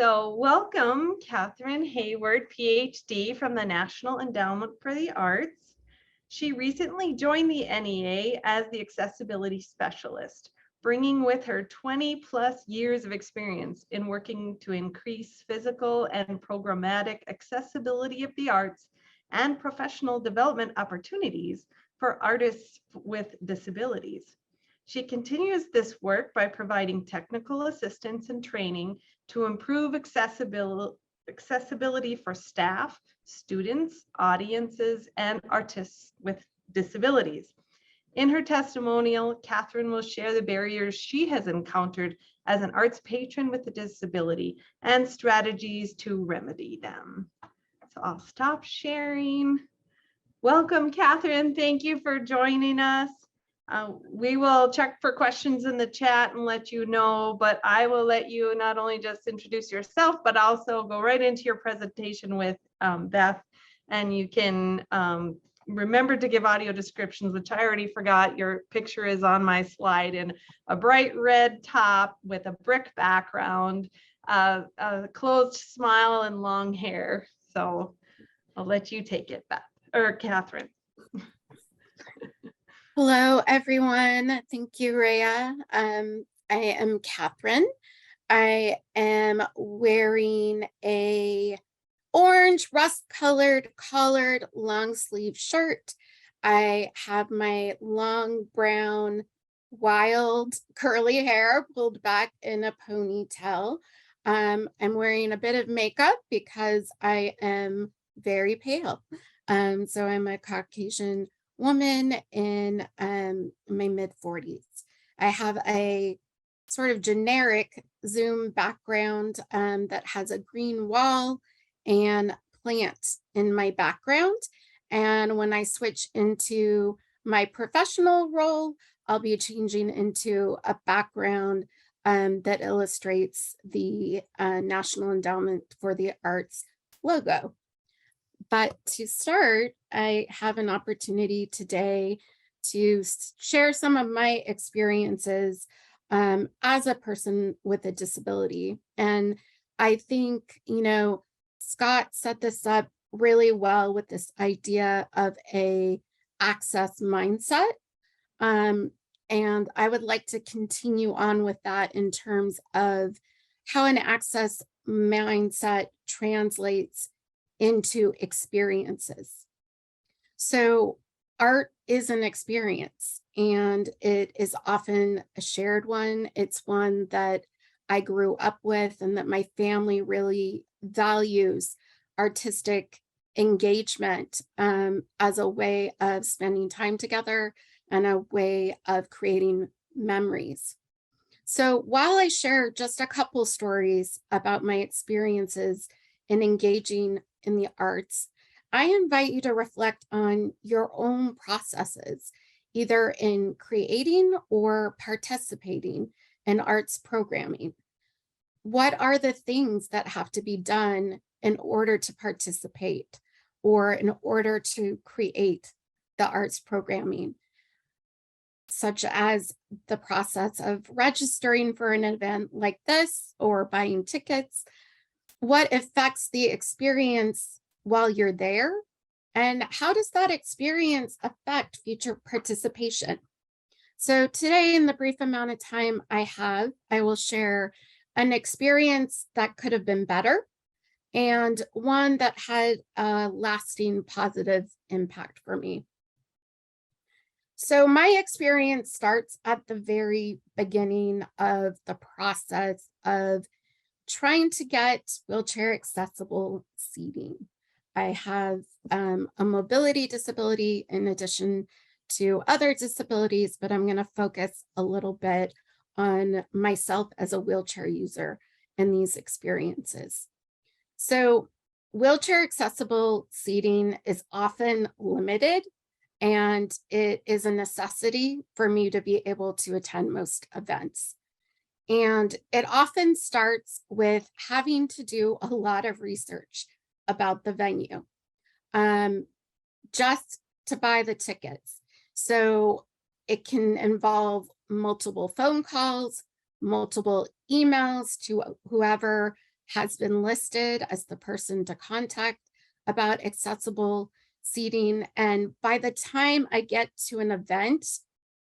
So welcome, Katharine Hayward, Ph.D. from the National Endowment for the Arts. She recently joined the NEA as the accessibility specialist, bringing with her 20+ years of experience in working to increase physical and programmatic accessibility of the arts and professional development opportunities for artists with disabilities. She continues this work by providing technical assistance and training to improve accessibility for staff, students, audiences, and artists with disabilities. In her testimonial, Katharine will share the barriers she has encountered as an arts patron with a disability and strategies to remedy them. So I'll stop sharing. Welcome, Katharine. Thank you for joining us. We will check for questions in the chat and let you know, but I will let you not only just introduce yourself, but also go right into your presentation with Beth. And you can remember to give audio descriptions, which I already forgot. Your picture is on my slide in a bright red top with a brick background, a closed smile and long hair. So I'll let you take it, Beth, or Katharine. Hello, everyone. Thank you, Rhea. I am Katharine. I am wearing a orange rust-colored collared long sleeve shirt. I have my long brown wild curly hair pulled back in a ponytail. I'm wearing a bit of makeup because I am very pale. So I'm a Caucasian woman in my mid-40s. I have a sort of generic Zoom background that has a green wall and plants in my background. And when I switch into my professional role, I'll be changing into a background that illustrates the National Endowment for the Arts logo. But to start, I have an opportunity today to share some of my experiences as a person with a disability. And I think, Scott set this up really well with this idea of a access mindset. And I would like to continue on with that in terms of how an access mindset translates into experiences. So art is an experience, and it is often a shared one. It's one that I grew up with and that my family really values artistic engagement as a way of spending time together and a way of creating memories. So while I share just a couple stories about my experiences in engaging in the arts, I invite you to reflect on your own processes, either in creating or participating in arts programming. What are the things that have to be done in order to participate or in order to create the arts programming, such as the process of registering for an event like this or buying tickets? What affects the experience while you're there? And how does that experience affect future participation? So today, in the brief amount of time I will share an experience that could have been better and one that had a lasting positive impact for me. So my experience starts at the very beginning of the process of trying to get wheelchair accessible seating. I have a mobility disability in addition to other disabilities, but I'm going to focus a little bit on myself as a wheelchair user and these experiences. So wheelchair accessible seating is often limited, and it is a necessity for me to be able to attend most events. And it often starts with having to do a lot of research about the venue, just to buy the tickets. So it can involve multiple phone calls, multiple emails to whoever has been listed as the person to contact about accessible seating. And by the time I get to an event,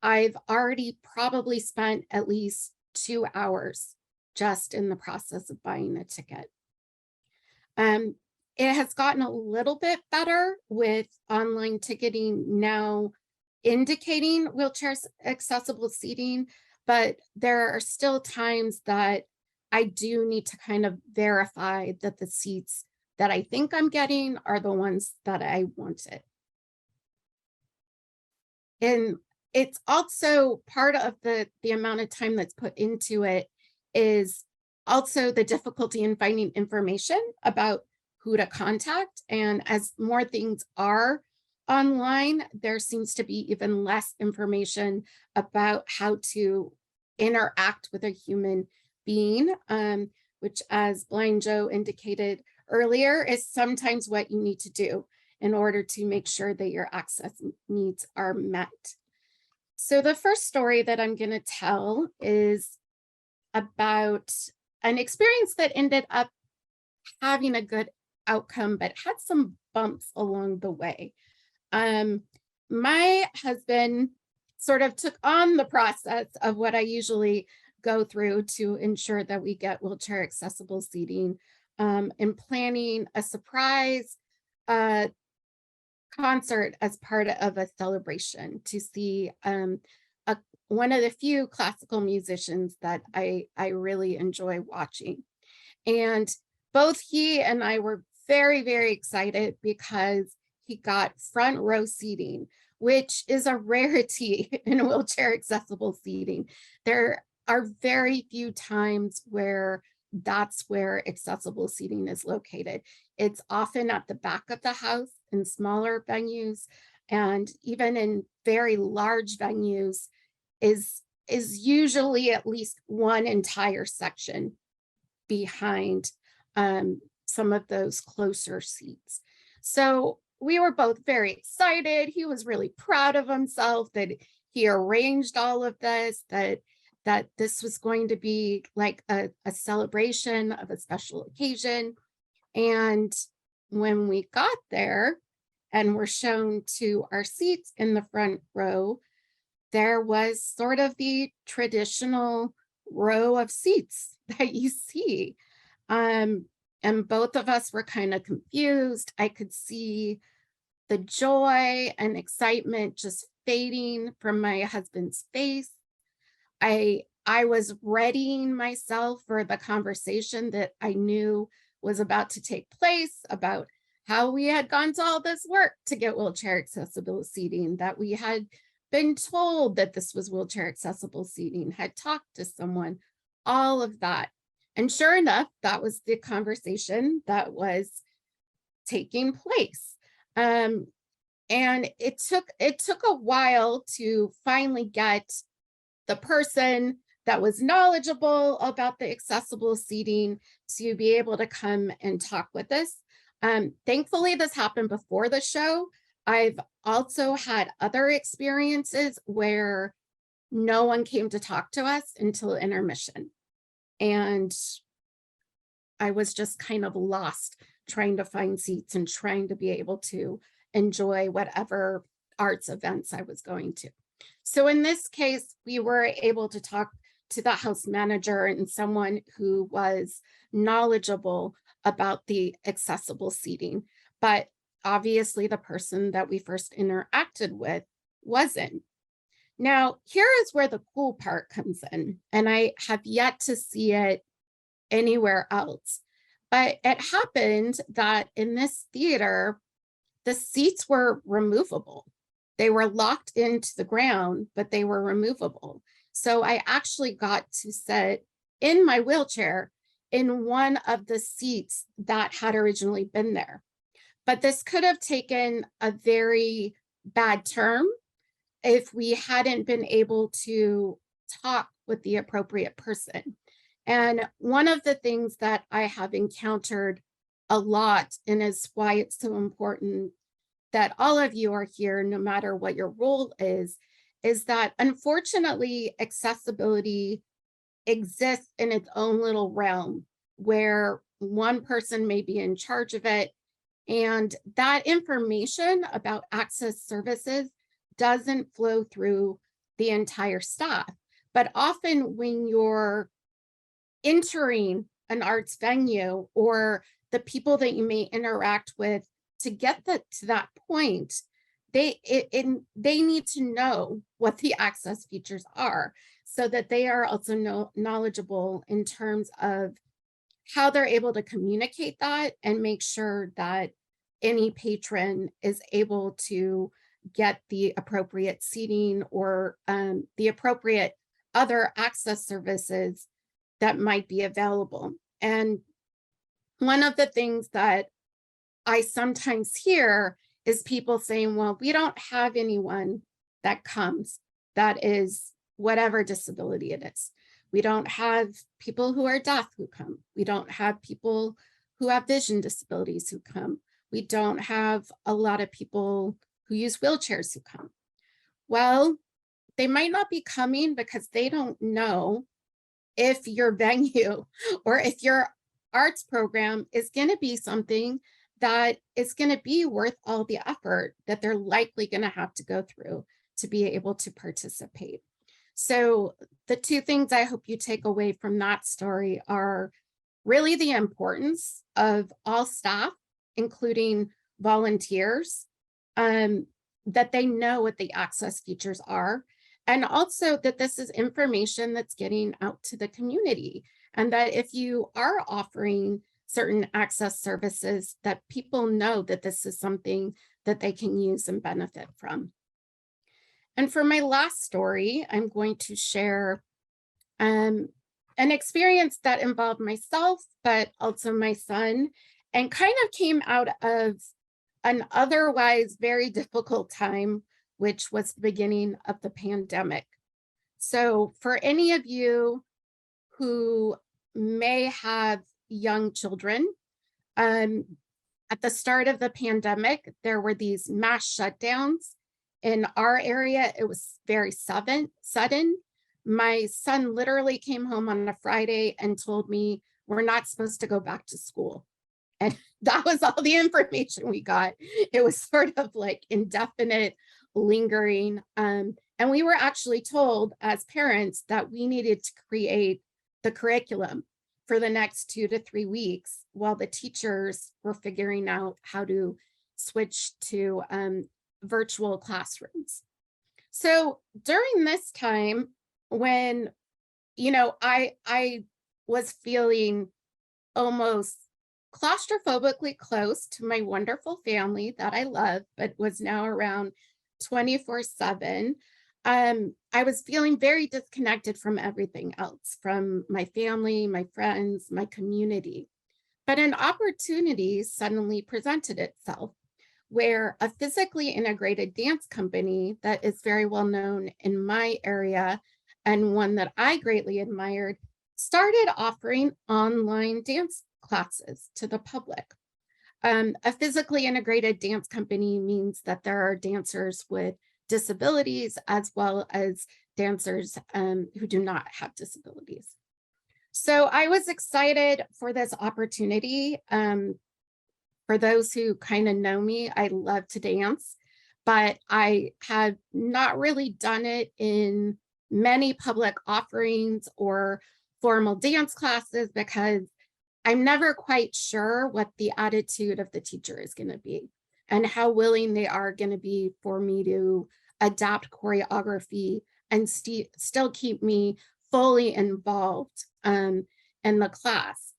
I've already probably spent at least 2 hours just in the process of buying a ticket. It has gotten a little bit better with online ticketing now indicating wheelchair accessible seating, but there are still times that I do need to kind of verify that the seats that I think I'm getting are the ones that I wanted. And it's also part of the amount of time that's put into it is also the difficulty in finding information about who to contact. And as more things are online, there seems to be even less information about how to interact with a human being, which, as Blind Joe indicated earlier, is sometimes what you need to do in order to make sure that your access needs are met. So the first story that I'm going to tell is about an experience that ended up having a good outcome, but had some bumps along the way. My husband sort of took on the process of what I usually go through to ensure that we get wheelchair accessible seating, and planning a surprise concert as part of a celebration to see one of the few classical musicians that I really enjoy watching. And both he and I were very, very excited because he got front row seating, which is a rarity in wheelchair accessible seating. There are very few times where that's where accessible seating is located. It's often at the back of the house in smaller venues, and even in very large venues is usually at least one entire section behind some of those closer seats. So we were both very excited. He was really proud of himself that he arranged all of this, that this was going to be like a celebration of a special occasion. And when we got there and were shown to our seats in the front row, there was sort of the traditional row of seats that you see. And both of us were kind of confused. I could see the joy and excitement just fading from my husband's face. I was readying myself for the conversation that I knew was about to take place about how we had gone to all this work to get wheelchair accessible seating, that we had been told that this was wheelchair accessible seating, had talked to someone, all of that. And sure enough, that was the conversation that was taking place. And it took a while to finally get the person that was knowledgeable about the accessible seating to be able to come and talk with us. Thankfully, this happened before the show. I've also had other experiences where no one came to talk to us until intermission. And I was just kind of lost trying to find seats and trying to be able to enjoy whatever arts events I was going to. So in this case, we were able to talk to the house manager and someone who was knowledgeable about the accessible seating, but obviously the person that we first interacted with wasn't. Now, here is where the cool part comes in, and I have yet to see it anywhere else. But it happened that in this theater, the seats were removable. They were locked into the ground, but they were removable. So I actually got to sit in my wheelchair in one of the seats that had originally been there. But this could have taken a very bad turn if we hadn't been able to talk with the appropriate person. And one of the things that I have encountered a lot, and is why it's so important that all of you are here, no matter what your role is that unfortunately accessibility exists in its own little realm where one person may be in charge of it. And that information about access services doesn't flow through the entire staff. But often when you're entering an arts venue, or the people that you may interact with to get to that point, they need to know what the access features are, so that they are also knowledgeable in terms of how they're able to communicate that and make sure that any patron is able to get the appropriate seating or the appropriate other access services that might be available. And one of the things that I sometimes hear is people saying, well, we don't have anyone that comes that is whatever disability it is. We don't have people who are deaf who come. We don't have people who have vision disabilities who come. We don't have a lot of people who use wheelchairs who come. Well, they might not be coming because they don't know if your venue or if your arts program is going to be something that is going to be worth all the effort that they're likely going to have to go through to be able to participate. So the two things I hope you take away from that story are really the importance of all staff, including volunteers, that they know what the access features are, and also that this is information that's getting out to the community, and that if you are offering certain access services, that people know that this is something that they can use and benefit from. And for my last story, I'm going to share an experience that involved myself, but also my son, and kind of came out of an otherwise very difficult time, which was the beginning of the pandemic. So for any of you who may have young children, at the start of the pandemic, there were these mass shutdowns. In our area, it was very sudden. My son literally came home on a Friday and told me, we're not supposed to go back to school. And that was all the information we got. It was sort of like indefinite, lingering. And we were actually told as parents that we needed to create the curriculum for the next 2 to 3 weeks while the teachers were figuring out how to switch to virtual classrooms. So during this time, when, I was feeling almost claustrophobically close to my wonderful family that I love, but was now around 24/7, I was feeling very disconnected from everything else, from my family, my friends, my community. But an opportunity suddenly presented itself, where a physically integrated dance company that is very well known in my area and one that I greatly admired started offering online dance classes to the public. A physically integrated dance company means that there are dancers with disabilities as well as dancers who do not have disabilities. So I was excited for this opportunity. For those who kind of know me, I love to dance, but I have not really done it in many public offerings or formal dance classes because I'm never quite sure what the attitude of the teacher is going to be and how willing they are going to be for me to adapt choreography and still keep me fully involved in the class.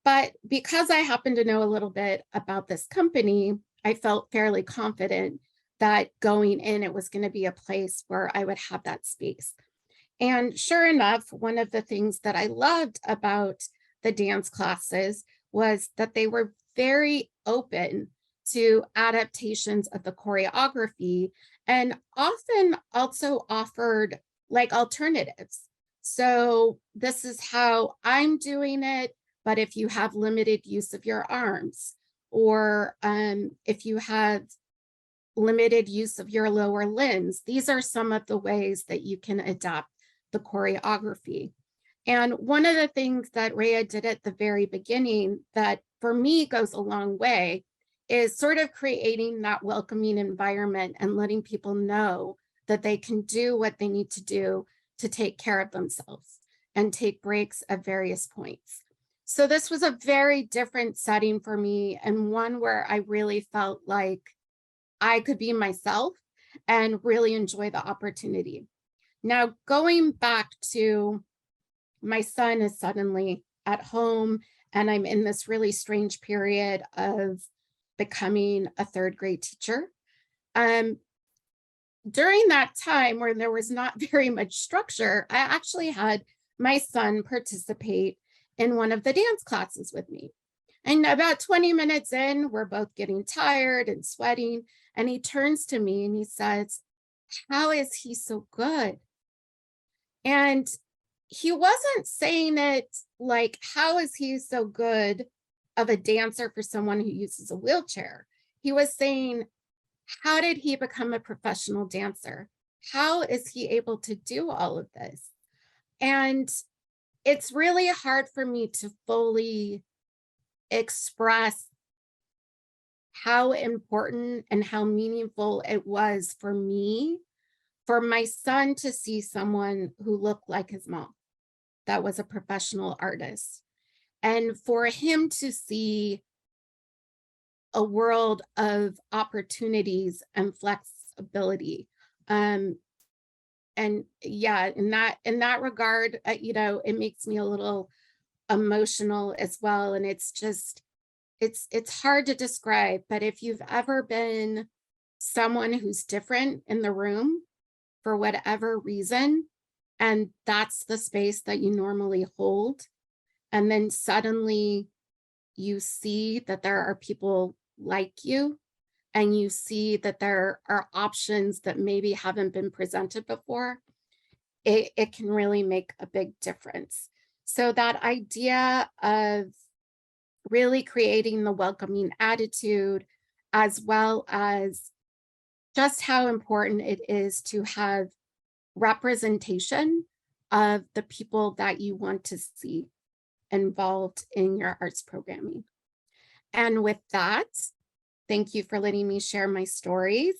But because I happen to know a little bit about this company, I felt fairly confident that going in, it was going to be a place where I would have that space. And sure enough, one of the things that I loved about the dance classes was that they were very open to adaptations of the choreography and often also offered like alternatives. So this is how I'm doing it, but if you have limited use of your arms, or if you have limited use of your lower limbs, these are some of the ways that you can adapt the choreography. And one of the things that Rhea did at the very beginning that for me goes a long way is sort of creating that welcoming environment and letting people know that they can do what they need to do to take care of themselves and take breaks at various points. So this was a very different setting for me, and one where I really felt like I could be myself and really enjoy the opportunity. Now, going back to my son is suddenly at home, and I'm in this really strange period of becoming a third grade teacher. During that time where there was not very much structure, I actually had my son participate in one of the dance classes with me. And about 20 minutes in, we're both getting tired and sweating. And he turns to me and he says, "How is he so good?" And he wasn't saying it like, how is he so good of a dancer for someone who uses a wheelchair? He was saying, how did he become a professional dancer? How is he able to do all of this? And it's really hard for me to fully express how important and how meaningful it was for me, for my son to see someone who looked like his mom, that was a professional artist, and for him to see a world of opportunities and flexibility. And yeah, in that regard, it makes me a little emotional as well. And it's just, it's hard to describe, but if you've ever been someone who's different in the room for whatever reason, and that's the space that you normally hold, and then suddenly you see that there are people like you, and you see that there are options that maybe haven't been presented before, it can really make a big difference. So that idea of really creating the welcoming attitude, as well as just how important it is to have representation of the people that you want to see involved in your arts programming. And with that, thank you for letting me share my stories.